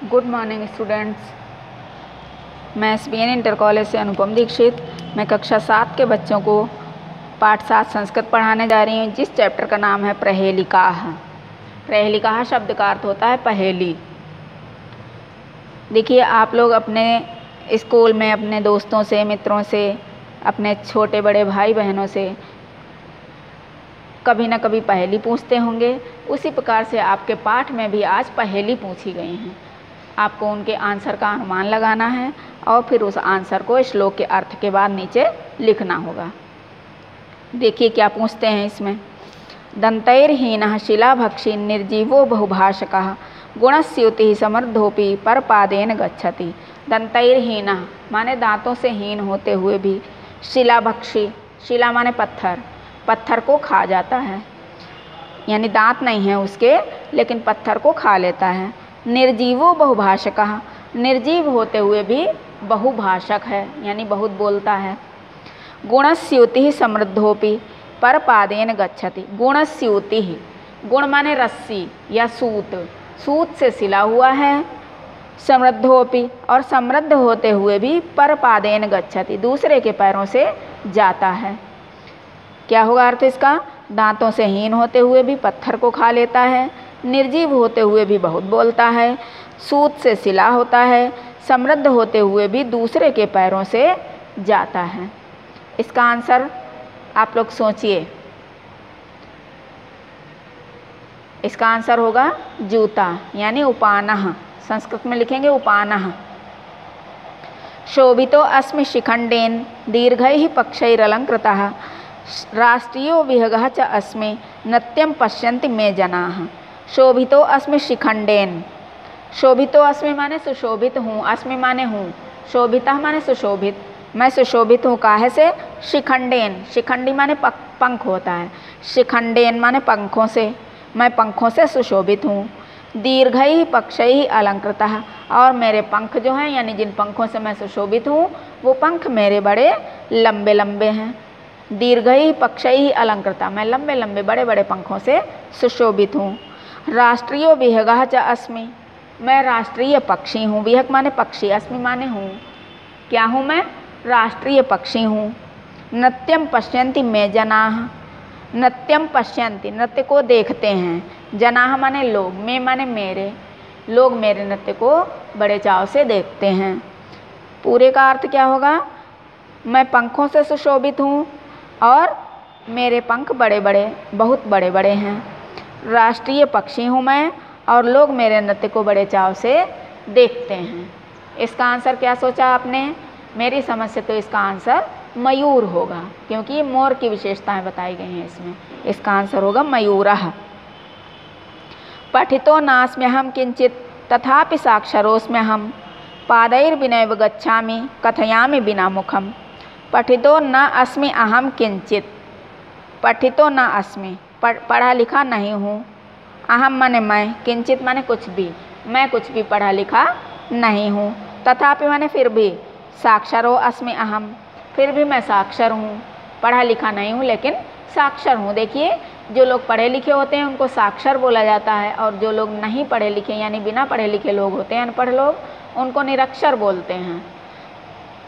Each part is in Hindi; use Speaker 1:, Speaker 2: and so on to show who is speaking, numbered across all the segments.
Speaker 1: Good morning students. मैं SBN इंटर कॉलेज से अनुपम दीक्षित। मैं कक्षा 7 के बच्चों को पाठ 7 संस्कृत पढ़ाने जा रही हूँ, जिस चैप्टर का नाम है प्रहेलिकाः। प्रहेलिकाः शब्द का अर्थ होता है पहेली। देखिए, आप लोग अपने स्कूल में अपने दोस्तों से, मित्रों से, अपने छोटे बड़े भाई बहनों से कभी न कभी पहेली पूछते होंगे। उसी प्रकार से आपके पाठ में भी आज पहेली पूछी गई हैं। आपको उनके आंसर का अनुमान लगाना है और फिर उस आंसर को श्लोक के अर्थ के बाद नीचे लिखना होगा। देखिए क्या पूछते हैं इसमें। दंतैर्हीनः शिलाभक्षी निर्जीवो बहुभाषकः गुणस्यूतिः समृद्धोपि परपादेन गच्छति। दंतैर्हीनः माने दांतों से हीन होते हुए भी, शिलाभक्षी, शिला माने पत्थर, पत्थर को खा जाता है, यानी दांत नहीं है उसके लेकिन पत्थर को खा लेता है। निर्जीवो बहुभाषकः, निर्जीव होते हुए भी बहुभाषक है, यानी बहुत बोलता है। गुणस्यूतिः समृद्धोपि परपादेन गच्छति। गुणस्यूतिः, गुण माने रस्सी या सूत, सूत से सिला हुआ है। समृद्धोपि, और समृद्ध होते हुए भी परपादेन गच्छति, दूसरे के पैरों से जाता है। क्या होगा अर्थ इसका? दांतों से हीन होते हुए भी पत्थर को खा लेता है, निर्जीव होते हुए भी बहुत बोलता है, सूत से सिला होता है, समृद्ध होते हुए भी दूसरे के पैरों से जाता है। इसका आंसर आप लोग सोचिए। इसका आंसर होगा जूता, यानी उपानः। संस्कृत में लिखेंगे उपानः। शोभितो अस्मि शिखंडेन दीर्घैः पक्षैरलंकृतः राष्ट्रियो विहगः च अस्मि नृत्यं पश्यन्ति मे जनाः। शोभितो अस्मि शिखंडेन। शोभितो अस्मि माने सुशोभित हूँ, अस्मि माने हूँ, शोभितः माने सुशोभित। मैं सुशोभित हूँ काहे से? शिखंडेन, शिखंडी माने पंख होता है, शिखंडेन माने पंखों से, मैं पंखों से सुशोभित हूँ। दीर्घैः पक्षैः अलंकृतः, और मेरे पंख जो हैं, यानी जिन पंखों से मैं सुशोभित हूँ वो पंख मेरे बड़े लंबे लंबे हैं। दीर्घैः पक्षैः अलंकृतः, मैं लंबे लंबे बड़े बड़े पंखों से सुशोभित हूँ। राष्ट्रीयो विहगः च अस्मि, मैं राष्ट्रीय पक्षी हूँ। विहग माने पक्षी, अस्मि माने हूँ। क्या हूँ मैं? राष्ट्रीय पक्षी हूँ। नृत्यं पश्यन्ति मे जनाः, नृत्यं पश्यन्ति, नृत्य को देखते हैं। जनाः माने लोग, मे माने मेरे, लोग मेरे नृत्य को बड़े चाव से देखते हैं। पूरे का अर्थ क्या होगा? मैं पंखों से सुशोभित हूँ और मेरे पंख बड़े बड़े, बहुत बड़े बड़े हैं। राष्ट्रीय पक्षी हूँ मैं और लोग मेरे नृत्य को बड़े चाव से देखते हैं। इसका आंसर क्या सोचा आपने? मेरी समझ से तो इसका आंसर मयूर होगा, क्योंकि ये मोर की विशेषताएं बताई गई हैं इसमें। इसका आंसर होगा मयूरः। पठितो नास्म्यहं किंचित तथापि साक्षरोऽस्म्यहं पादैर्विनैव गच्छामि कथयामि बिना मुखम। पठितो न अस्मि अहम किंचित, पठितो न अस्मि, पढ़ा लिखा नहीं हूँ। अहम माने मैं, किंचित माने कुछ भी, मैं कुछ भी पढ़ा लिखा नहीं हूँ। तथापि माने फिर भी, साक्षरो अस्मि अहम, फिर भी मैं साक्षर हूँ। पढ़ा लिखा नहीं हूँ लेकिन साक्षर हूँ। देखिए, जो लोग पढ़े लिखे होते हैं उनको साक्षर बोला जाता है, और जो लोग नहीं पढ़े लिखे यानी बिना पढ़े लिखे लोग होते हैं, अनपढ़ लोग, उनको निरक्षर बोलते हैं।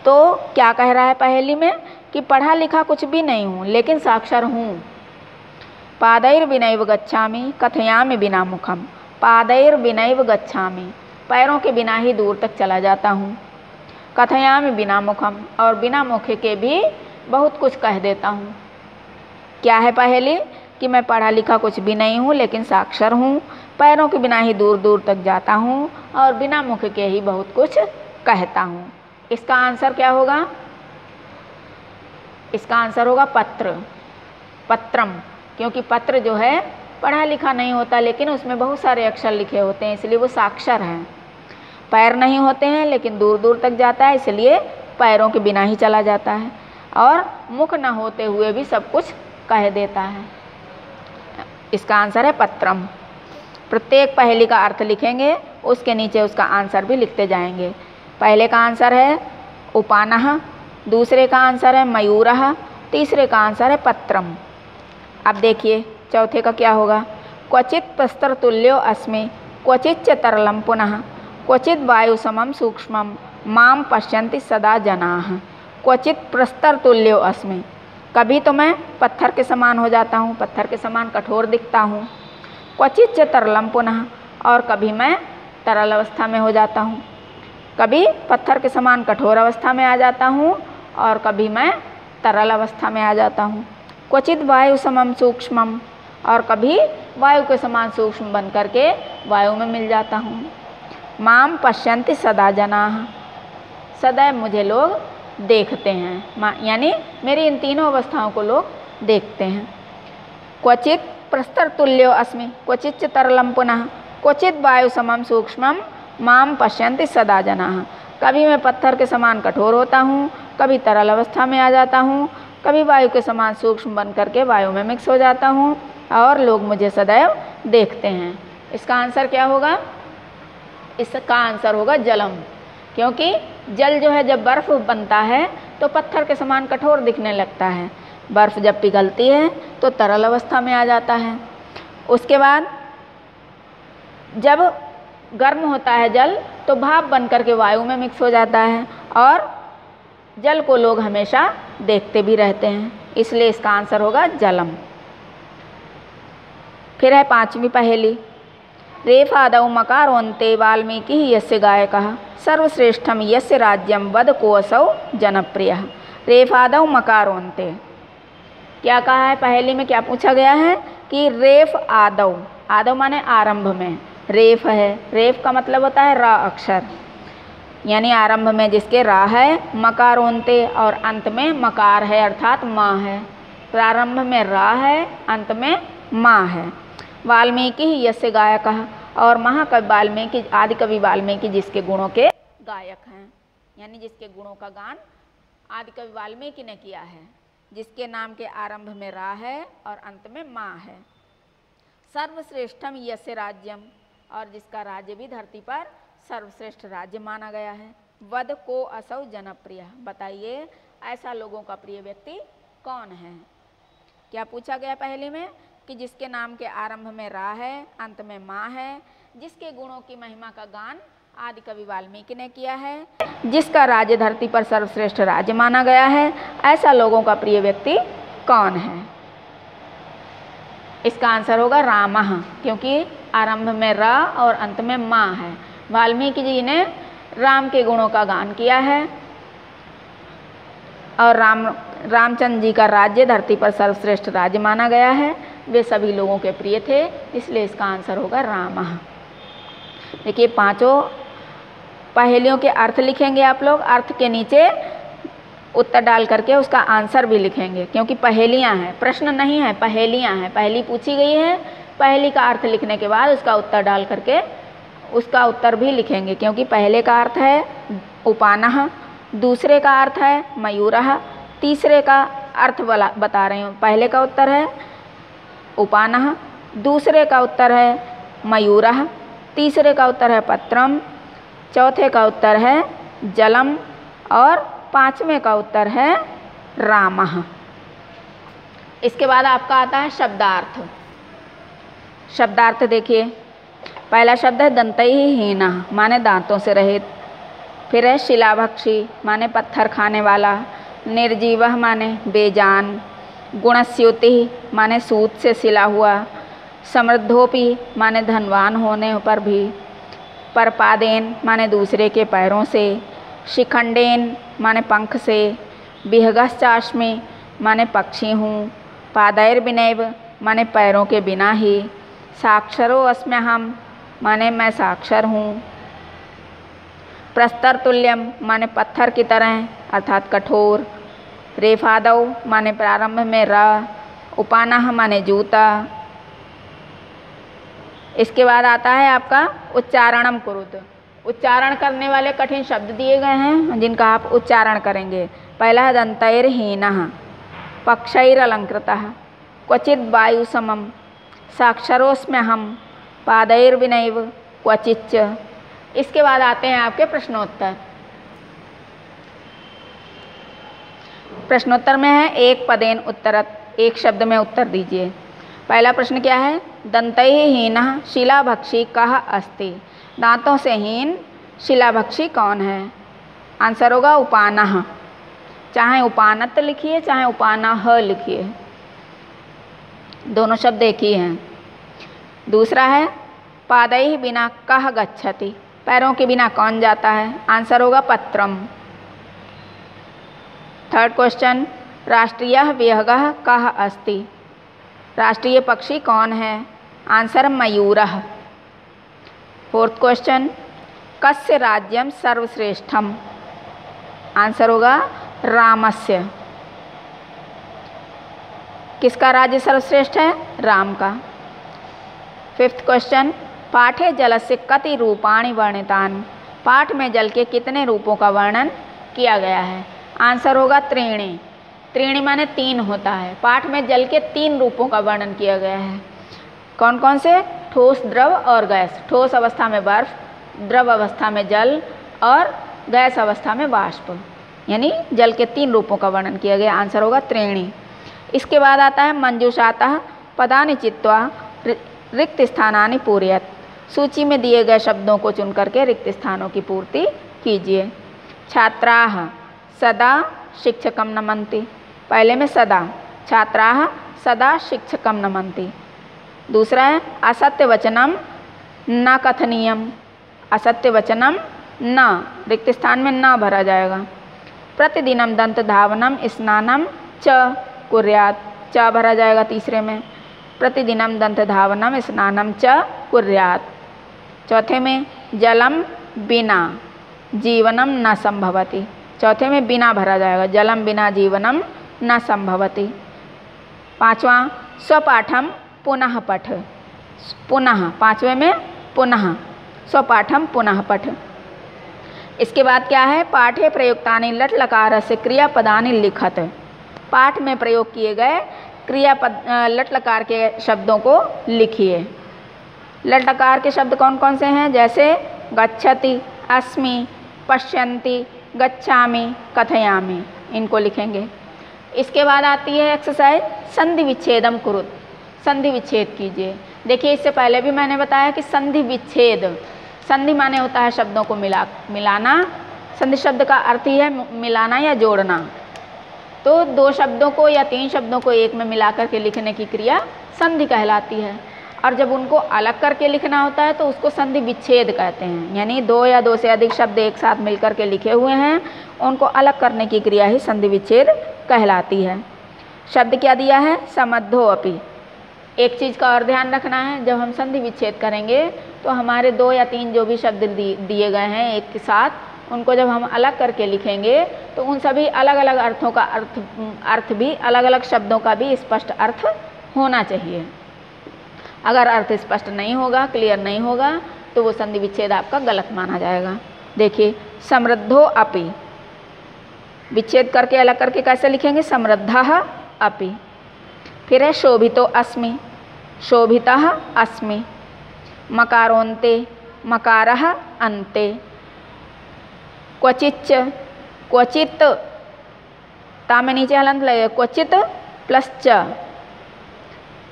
Speaker 1: तो क्या कह रहा है पहेली में? कि पढ़ा लिखा कुछ भी नहीं हूँ लेकिन साक्षर हूँ। पादैर्विनैव गच्छामि कथयामि बिना मुखम। पादैर्विनैव गच्छामि, पैरों के बिना ही दूर तक चला जाता हूँ। कथयामि बिना मुखम, और बिना मुख के भी बहुत कुछ कह देता हूँ। क्या है पहेली? कि मैं पढ़ा लिखा कुछ भी नहीं हूँ लेकिन साक्षर हूँ, पैरों के बिना ही दूर दूर तक जाता हूँ और बिना मुख के ही बहुत कुछ कहता हूँ। इसका आंसर क्या होगा? इसका आंसर होगा पत्र, पत्रम, क्योंकि पत्र जो है पढ़ा लिखा नहीं होता लेकिन उसमें बहुत सारे अक्षर लिखे होते हैं, इसलिए वो साक्षर हैं। पैर नहीं होते हैं लेकिन दूर दूर तक जाता है, इसलिए पैरों के बिना ही चला जाता है, और मुख न होते हुए भी सब कुछ कह देता है। इसका आंसर है पत्रम। प्रत्येक पहेली का अर्थ लिखेंगे, उसके नीचे उसका आंसर भी लिखते जाएंगे। पहले का आंसर है उपानः, दूसरे का आंसर है मयूरः, तीसरे का आंसर है पत्रम। अब देखिए चौथे का क्या होगा। क्वचित प्रस्तर तुल्यो अस्मि क्वचिच्च तरलम पुनः क्वचित वायु समम सूक्ष्मम माम पश्यन्ति सदा जनाः। क्वचित प्रस्तर तुल्यो अस्मि, कभी तो मैं पत्थर के समान हो जाता हूँ, पत्थर के समान कठोर दिखता हूँ। क्वचित च तरलम पुनः, और कभी मैं तरल अवस्था में हो जाता हूँ। कभी पत्थर के समान कठोर अवस्था में आ जाता हूँ और कभी मैं तरल अवस्था में आ जाता हूँ। क्वचित वायु समम सूक्ष्मम, और कभी वायु के समान सूक्ष्म बन करके वायु में मिल जाता हूँ। माम पश्यन्ति सदा जनाः, सदैव मुझे लोग देखते हैं, यानी मेरी इन तीनों अवस्थाओं को लोग देखते हैं। क्वचित प्रस्तर तुल्यो अस्मि, क्वचित च तरलम पुनः, क्वचित वायु समम सूक्ष्मम माम पश्यन्ति सदा जनाः। कभी मैं पत्थर के समान कठोर होता हूँ, कभी तरल अवस्था में आ जाता हूँ, कभी वायु के समान सूक्ष्म बन करके वायु में मिक्स हो जाता हूँ और लोग मुझे सदैव देखते हैं। इसका आंसर क्या होगा? इसका आंसर होगा जलम, क्योंकि जल जो है जब बर्फ़ बनता है तो पत्थर के समान कठोर दिखने लगता है, बर्फ़ जब पिघलती है तो तरल अवस्था में आ जाता है। उसके बाद जब गर्म होता है जल तो भाप बन करके वायु में मिक्स हो जाता है और जल को लोग हमेशा देखते भी रहते हैं, इसलिए इसका आंसर होगा जलम। फिर है पांचवी पहेली। रेफादौ मकारोन्ते वाल्मीकि यस्य गायकः सर्वश्रेष्ठम यस्य राज्यम वद कोऽसौ जनप्रियः। रेफादौ मकारोन्ते, क्या कहा है पहेली में? क्या पूछा गया है कि रेफ आदौ, आदौ माने आरंभ में, रेफ है, रेफ का मतलब होता है रा अक्षर, यानी आरंभ में जिसके रा है, मकारोन्ते और अंत में मकार है अर्थात माँ है। प्रारंभ में रा है, अंत में माँ है। वाल्मीकि यस्य गायकः, और महाकवि वाल्मीकि, आदि कवि वाल्मीकि जिसके गुणों के गायक हैं, यानी जिसके गुणों का गान आदि कवि वाल्मीकि ने किया है, जिसके नाम के आरंभ में रा है और अंत में माँ है। सर्वश्रेष्ठम यस्य राज्यम, और जिसका राज्य भी धरती पर सर्वश्रेष्ठ राज्य माना गया है। वद को असौ जनप्रिय, बताइए ऐसा लोगों का प्रिय व्यक्ति कौन है? क्या पूछा गया पहले में कि जिसके नाम के आरंभ में रा है, अंत में माँ है, जिसके गुणों की महिमा का गान आदि कवि वाल्मीकि ने किया है, जिसका राज्य धरती पर सर्वश्रेष्ठ राज्य माना गया है, ऐसा लोगों का प्रिय व्यक्ति कौन है? इसका आंसर होगा रामः, क्योंकि आरंभ में रा और अंत में माँ है। वाल्मीकि जी ने राम के गुणों का गान किया है और रामचंद्र जी का राज्य धरती पर सर्वश्रेष्ठ राज्य माना गया है, वे सभी लोगों के प्रिय थे, इसलिए इसका आंसर होगा रामः। देखिए पांचों पहेलियों के अर्थ लिखेंगे आप लोग, अर्थ के नीचे उत्तर डाल करके उसका आंसर भी लिखेंगे, क्योंकि पहेलियां हैं, प्रश्न नहीं है, पहेलियां हैं। पहेली पूछी गई है, पहेली का अर्थ लिखने के बाद उसका उत्तर डाल करके उसका उत्तर भी लिखेंगे, क्योंकि पहले का अर्थ है उपानः, दूसरे का अर्थ है मयूरः, तीसरे का अर्थ बता रही हूँ। पहले का उत्तर है उपानः, दूसरे का उत्तर है मयूरः, तीसरे का उत्तर है पत्रम, चौथे का उत्तर है जलम और पांचवें का उत्तर है रामः। इसके बाद आपका आता है शब्दार्थ। शब्दार्थ देखिए, पहला शब्द है दंतैहीनः, माने दांतों से रहित। फिर है शिलाभक्षी, माने पत्थर खाने वाला। निर्जीवः माने बेजान। गुणस्युतिः माने सूत से सिला हुआ। समृद्धोपि माने धनवान होने पर भी। परपादेन माने दूसरे के पैरों से। शिखंडेन माने पंख से। विहगश्चास्मि माने पक्षी हूँ। पादैर्विनैव माने पैरों के बिना ही। साक्षरो अस्म्यहम् माने मैं साक्षर हूँ। प्रस्तर तुल्यम माने पत्थर की तरह अर्थात कठोर। रेफादौ माने प्रारंभ में र। उपानः माने जूता। इसके बाद आता है आपका उच्चारणम कुरुत। उच्चारण करने वाले कठिन शब्द दिए गए हैं जिनका आप उच्चारण करेंगे। पहला है दंतैर्हीनः, पक्षैरलंकृतः, क्वचित वायु समम, साक्षरोऽस्म्यहम्, पादैर्विनैव, क्वचिच्च। इसके बाद आते हैं आपके प्रश्नोत्तर। प्रश्नोत्तर में है एक पदेन उत्तरत, एक शब्द में उत्तर दीजिए। पहला प्रश्न क्या है? दंतैहीनः शिलाभक्षी कः अस्ति। दांतों से हीन शिलाभक्षी कौन है? आंसर होगा उपानह। चाहे उपानत लिखिए चाहे उपानह लिखिए, दोनों शब्द एक ही हैं। दूसरा है पादैः बिना कः गच्छति, पैरों के बिना कौन जाता है? आंसर होगा पत्रम। थर्ड क्वेश्चन, राष्ट्रीयः विहगः कः अस्ति, राष्ट्रीय पक्षी कौन है? आंसर मयूरः। फोर्थ क्वेश्चन, कस्य राज्यम सर्वश्रेष्ठम, आंसर होगा रामस्य। किसका राज्य सर्वश्रेष्ठ है? राम का। फिफ्थ क्वेश्चन, पाठे जलस्य कति रूपाणि वर्णितानि, पाठ में जल के कितने रूपों का वर्णन किया गया है? आंसर होगा त्रीणि। त्रीणि माने 3 होता है। पाठ में जल के 3 रूपों का वर्णन किया गया है। कौन कौन से? ठोस, द्रव और गैस। ठोस अवस्था में बर्फ, द्रव अवस्था में जल और गैस अवस्था में वाष्प, यानी जल के 3 रूपों का वर्णन किया गया। आंसर होगा त्रीणि। इसके बाद आता है मंजूषातः पदानि चित्वा रिक्त स्थानानि पूरयत, सूची में दिए गए शब्दों को चुन करके रिक्त स्थानों की पूर्ति कीजिए। छात्राः सदा शिक्षकं नमन्ति, पहले में सदा, छात्राः सदा शिक्षकं नमन्ति। दूसरा है असत्य वचनम न कथनीयम, असत्य वचनम न, रिक्त स्थान में न भरा जाएगा। प्रतिदिनम दंत धावनम स्नानम च कुर्यात, च भरा जाएगा तीसरे में। प्रतिदिनम दंत धावनम स्नानम च कुर्यात। चौथे में जलम बिना जीवनम न संभवति, चौथे में बिना भरा जाएगा, जलम बिना जीवनम न संभवति। पांचवा स्वपाठम पुनः पठ, पुनः, पांचवे में पुनः, स्वपाठम पुनः पठ। इसके बाद क्या है? पाठे प्रयुक्तानि लट लकारस्य क्रियापदानि लिखत, पाठ में प्रयोग किए गए क्रियापद लट लकार के शब्दों को लिखिए। लट लकार के शब्द कौन कौन से हैं? जैसे गच्छति, अस्मि, पश्यन्ति, गच्छामि, कथयामि, इनको लिखेंगे। इसके बाद आती है एक्सरसाइज संधि विच्छेदम कुरुत, संधि विच्छेद कीजिए। देखिए इससे पहले भी मैंने बताया कि संधि विच्छेद, संधि माने होता है शब्दों को मिलाना, संधि शब्द का अर्थ ही है मिलाना या जोड़ना। तो 2 शब्दों को या 3 शब्दों को एक में मिलाकर के लिखने की क्रिया संधि कहलाती है। और जब उनको अलग करके लिखना होता है तो उसको संधि विच्छेद कहते हैं, यानी 2 या 2 से अधिक शब्द एक साथ मिलकर के लिखे हुए हैं, उनको अलग करने की क्रिया ही संधि विच्छेद कहलाती है। शब्द क्या दिया है? समद्धो अपि। एक चीज़ का और ध्यान रखना है, जब हम संधि विच्छेद करेंगे तो हमारे 2 या 3 जो भी शब्द दिए गए हैं एक के साथ, उनको जब हम अलग करके लिखेंगे तो उन सभी अलग अलग अर्थों का अर्थ भी, अलग अलग शब्दों का भी स्पष्ट अर्थ होना चाहिए। अगर अर्थ स्पष्ट नहीं होगा, क्लियर नहीं होगा, तो वो संधि विच्छेद आपका गलत माना जाएगा। देखिए समृद्धो अपि, विच्छेद करके अलग करके कैसे लिखेंगे? समृद्धः अपि। फिर है शोभितो अस्मि, शोभितः अस्मि। मकारोन्ते, मकारः अन्ते। क्वचिच्च, क्वचित, ता में नीचे हलंत लगेगा, क्वचित प्लस च,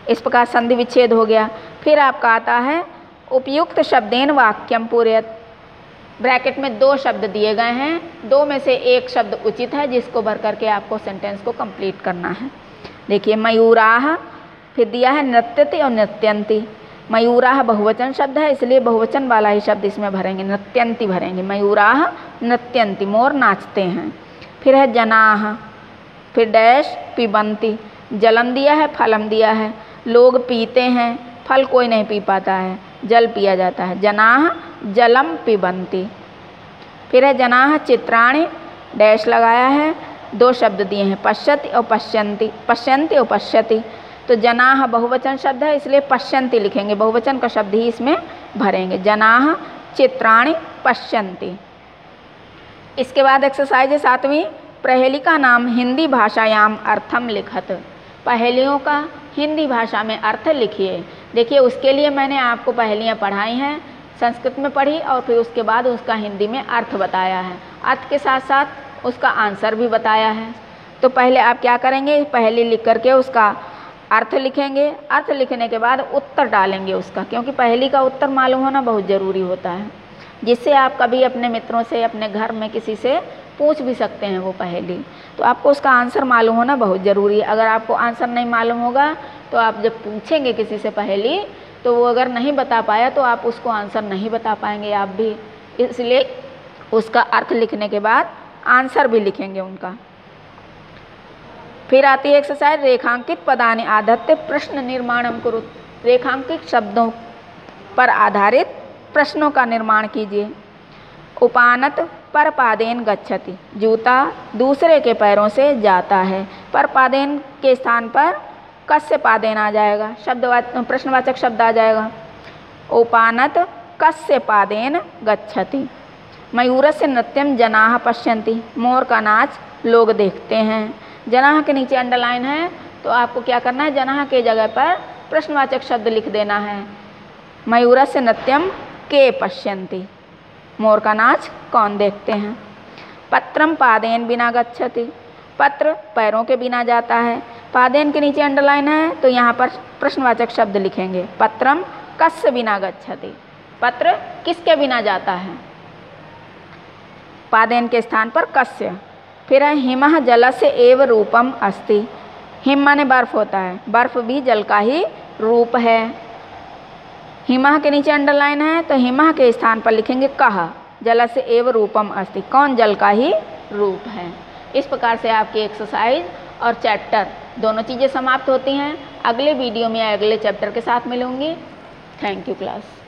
Speaker 1: इस प्रकार संधि विच्छेद हो गया। फिर आपका आता है उपयुक्त शब्देन वाक्यम पूरयत, ब्रैकेट में 2 शब्द दिए गए हैं, 2 में से एक शब्द उचित है जिसको भर करके आपको सेंटेंस को कंप्लीट करना है। देखिए मयूराः, फिर दिया है नृत्यति और नृत्यन्ति। मयूराः बहुवचन शब्द है, इसलिए बहुवचन वाला ही शब्द इसमें भरेंगे, नृत्यन्ति भरेंगे। मयूराः नृत्यन्ति, मोर नाचते हैं। फिर है जनाः, फिर डैश पिबन्ति, जलम दिया है, फलम दिया है। लोग पीते हैं, फल कोई नहीं पी पाता है, जल पिया जाता है। जनाः जलम पिबन्ति। फिर है जनाः चित्राणि, डैश लगाया है, 2 शब्द दिए हैं, पश्यति और पश्यन्ति, पश्यन्ति और पश्यति। तो जनाः बहुवचन शब्द है, इसलिए पश्यन्ति लिखेंगे, बहुवचन का शब्द ही इसमें भरेंगे। जनाः चित्राणि पश्यन्ति। इसके बाद एक्सरसाइज 7वीं, पहेली का नाम हिंदी भाषायाम अर्थम लिखत, पहेलियों का हिंदी भाषा में अर्थ लिखिए। देखिए उसके लिए मैंने आपको पहेलियाँ पढ़ाई हैं, संस्कृत में पढ़ी और फिर उसके बाद उसका हिंदी में अर्थ बताया है, अर्थ के साथ साथ उसका आंसर भी बताया है। तो पहले आप क्या करेंगे? पहेली लिख करके उसका अर्थ लिखेंगे, अर्थ लिखने के बाद उत्तर डालेंगे उसका, क्योंकि पहेली का उत्तर मालूम होना बहुत ज़रूरी होता है। जिससे आप कभी अपने मित्रों से, अपने घर में किसी से पूछ भी सकते हैं वो पहेली। तो आपको उसका आंसर मालूम होना बहुत ज़रूरी है। अगर आपको आंसर नहीं मालूम होगा तो आप जब पूछेंगे किसी से पहेली तो वो अगर नहीं बता पाया तो आप उसको आंसर नहीं बता पाएंगे आप भी। इसलिए उसका अर्थ लिखने के बाद आंसर भी लिखेंगे उनका। फिर आती है एक्सरसाइज रेखांकित पदानि आधत्य प्रश्न निर्माणम कुरु। रेखांकित शब्दों पर आधारित प्रश्नों का निर्माण कीजिए। उपानत पर पादेन गच्छति, जूता दूसरे के पैरों से जाता है। पर पादेन के स्थान पर कस्य पादेन आ जाएगा, प्रश्नवाचक शब्द आ जाएगा। उपानत कस्य पादेन गच्छति। मयूरस्य नृत्यम जनाः पश्यन्ति, मोर का नाच लोग देखते हैं। जनाः के नीचे अंडरलाइन है तो आपको क्या करना है, जनाः के जगह पर प्रश्नवाचक शब्द लिख देना है। मयूरस्य नृत्यम के पश्यन्ति, मोर का नाच कौन देखते हैं। पत्रम पादेन बिना गच्छति, पत्र पैरों के बिना जाता है। पादेन के नीचे अंडरलाइन है तो यहाँ पर प्रश्नवाचक शब्द लिखेंगे। पत्रम कस्य बिना गच्छति, पत्र किसके बिना जाता है, पादेन के स्थान पर कस्य। फिर है हिमः जलस्य एव रूपम अस्ति, हिम माने बर्फ होता है, बर्फ भी जल का ही रूप है। हिमः के नीचे अंडरलाइन है तो हिमः के स्थान पर लिखेंगे कः, जलस्य एव रूपम अस्ति, कौन जल का ही रूप है। इस प्रकार से आपकी एक्सरसाइज और चैप्टर दोनों चीज़ें समाप्त होती हैं। अगले वीडियो में अगले चैप्टर के साथ मिलूंगी। Thank you class.